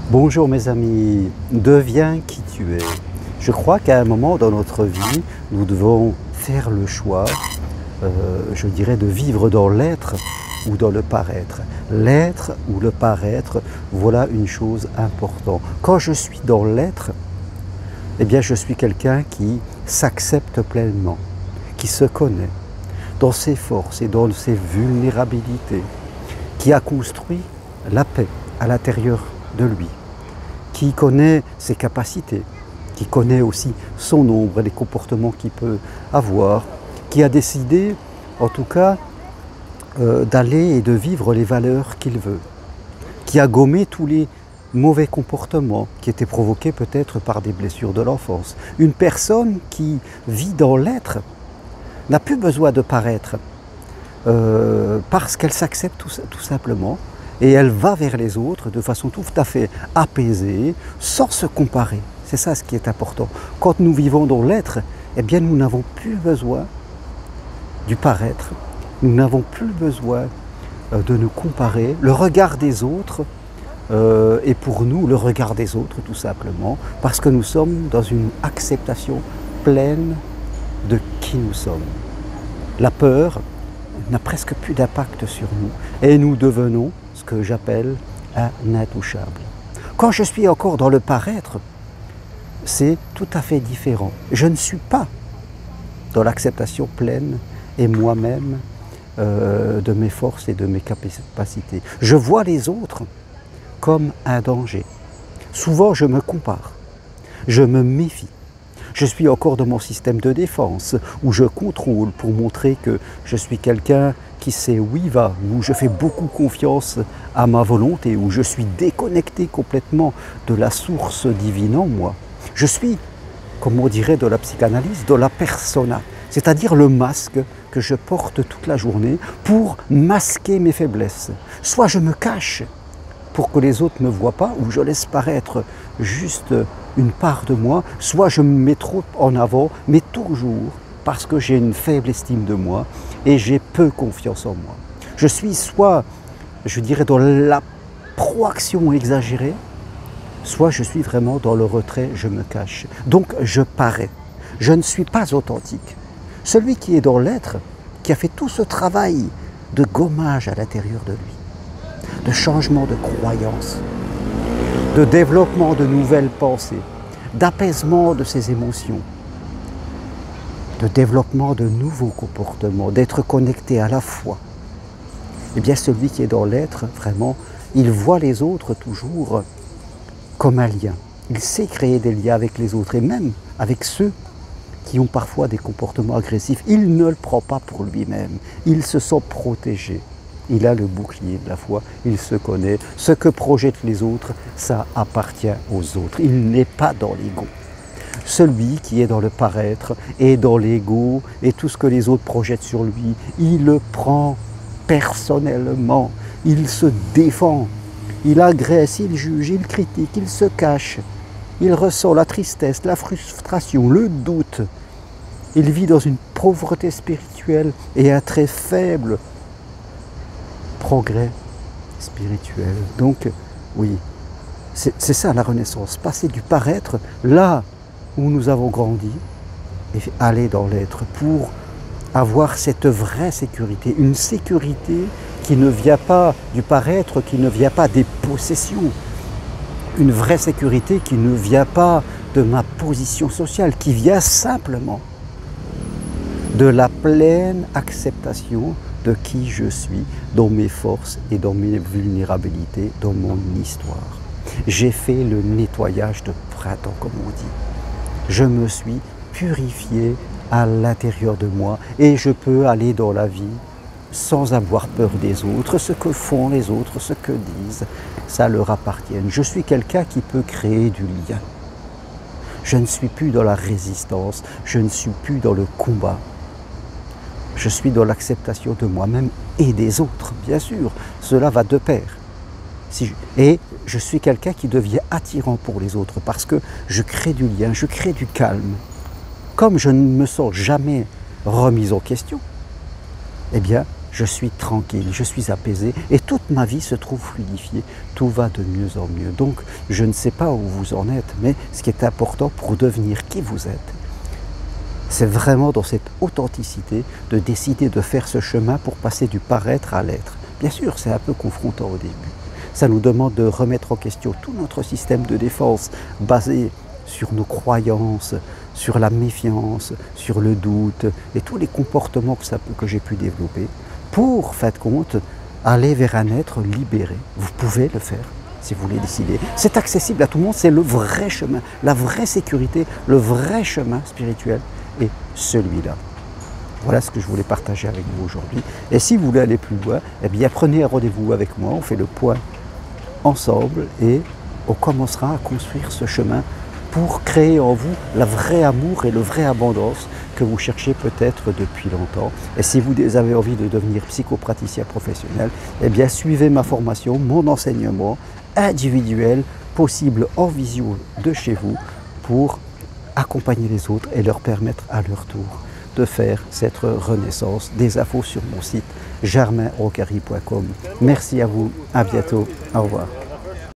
Bonjour mes amis, deviens qui tu es. Je crois qu'à un moment dans notre vie, nous devons faire le choix, je dirais, de vivre dans l'être ou dans le paraître. L'être ou le paraître, voilà une chose importante. Quand je suis dans l'être, eh bien je suis quelqu'un qui s'accepte pleinement, qui se connaît dans ses forces et dans ses vulnérabilités, qui a construit la paix à l'intérieur de lui, qui connaît ses capacités, qui connaît aussi son ombre et les comportements qu'il peut avoir, qui a décidé, en tout cas, d'aller et de vivre les valeurs qu'il veut, qui a gommé tous les mauvais comportements qui étaient provoqués peut-être par des blessures de l'enfance. Une personne qui vit dans l'être n'a plus besoin de paraître parce qu'elle s'accepte tout simplement et elle va vers les autres de façon tout à fait apaisée, sans se comparer. C'est ça ce qui est important. Quand nous vivons dans l'être, eh bien nous n'avons plus besoin du paraître, nous n'avons plus besoin de nous comparer. Le regard des autres est pour nous le regard des autres tout simplement, parce que nous sommes dans une acceptation pleine de qui nous sommes. La peur n'a presque plus d'impact sur nous et nous devenons ce que j'appelle un intouchable. Quand je suis encore dans le paraître, c'est tout à fait différent. Je ne suis pas dans l'acceptation pleine et moi-même de mes forces et de mes capacités. Je vois les autres comme un danger. Souvent, je me compare, je me méfie. Je suis encore dans mon système de défense, où je contrôle pour montrer que je suis quelqu'un qui sait où il va, où je fais beaucoup confiance à ma volonté, où je suis déconnecté complètement de la source divine en moi. Je suis, comme on dirait dans la psychanalyse, de la persona, c'est-à-dire le masque que je porte toute la journée pour masquer mes faiblesses. Soit je me cache pour que les autres ne me voient pas, ou je laisse paraître juste une part de moi, soit je me mets trop en avant, mais toujours parce que j'ai une faible estime de moi et j'ai peu confiance en moi. Je suis soit, je dirais, dans la proaction exagérée, soit je suis vraiment dans le retrait, je me cache. Donc je parais. Je ne suis pas authentique. Celui qui est dans l'être, qui a fait tout ce travail de gommage à l'intérieur de lui, de changement de croyance, de développement de nouvelles pensées, d'apaisement de ses émotions, de développement de nouveaux comportements, d'être connecté à la foi. Eh bien, celui qui est dans l'être, vraiment, il voit les autres toujours comme un lien. Il sait créer des liens avec les autres et même avec ceux qui ont parfois des comportements agressifs. Il ne le prend pas pour lui-même. Il se sent protégé. Il a le bouclier de la foi, il se connaît. Ce que projettent les autres, ça appartient aux autres. Il n'est pas dans l'ego. Celui qui est dans le paraître est dans l'ego et tout ce que les autres projettent sur lui, il le prend personnellement. Il se défend, il agresse, il juge, il critique, il se cache. Il ressent la tristesse, la frustration, le doute. Il vit dans une pauvreté spirituelle et un très faible progrès spirituel. Donc, oui, c'est ça la renaissance. Passer du paraître, là où nous avons grandi, et aller dans l'être pour avoir cette vraie sécurité. Une sécurité qui ne vient pas du paraître, qui ne vient pas des possessions. Une vraie sécurité qui ne vient pas de ma position sociale, qui vient simplement de la pleine acceptation de qui je suis, dans mes forces et dans mes vulnérabilités, dans mon histoire. J'ai fait le nettoyage de printemps, comme on dit. Je me suis purifié à l'intérieur de moi et je peux aller dans la vie sans avoir peur des autres. Ce que font les autres, ce que disent, ça leur appartient. Je suis quelqu'un qui peut créer du lien. Je ne suis plus dans la résistance, je ne suis plus dans le combat. Je suis dans l'acceptation de moi-même et des autres, bien sûr. Cela va de pair. Et je suis quelqu'un qui devient attirant pour les autres parce que je crée du lien, je crée du calme. Comme je ne me sens jamais remis en question, eh bien, je suis tranquille, je suis apaisé et toute ma vie se trouve fluidifiée. Tout va de mieux en mieux. Donc, je ne sais pas où vous en êtes, mais ce qui est important pour devenir qui vous êtes, c'est vraiment dans cette authenticité de décider de faire ce chemin pour passer du paraître à l'être. Bien sûr, c'est un peu confrontant au début. Ça nous demande de remettre en question tout notre système de défense basé sur nos croyances, sur la méfiance, sur le doute et tous les comportements que j'ai pu développer pour, en fin de compte, aller vers un être libéré. Vous pouvez le faire si vous voulez décider. C'est accessible à tout le monde, c'est le vrai chemin, la vraie sécurité, le vrai chemin spirituel est celui-là. Voilà ce que je voulais partager avec vous aujourd'hui. Et si vous voulez aller plus loin, eh bien prenez un rendez-vous avec moi, on fait le point ensemble et on commencera à construire ce chemin pour créer en vous le vrai amour et le vrai abondance que vous cherchez peut-être depuis longtemps. Et si vous avez envie de devenir psychopraticien professionnel, eh bien suivez ma formation, mon enseignement individuel, possible en visio de chez vous, pour accompagner les autres et leur permettre à leur tour de faire cette renaissance. Des infos sur mon site germainrocary.com. Merci à vous, à bientôt, au revoir.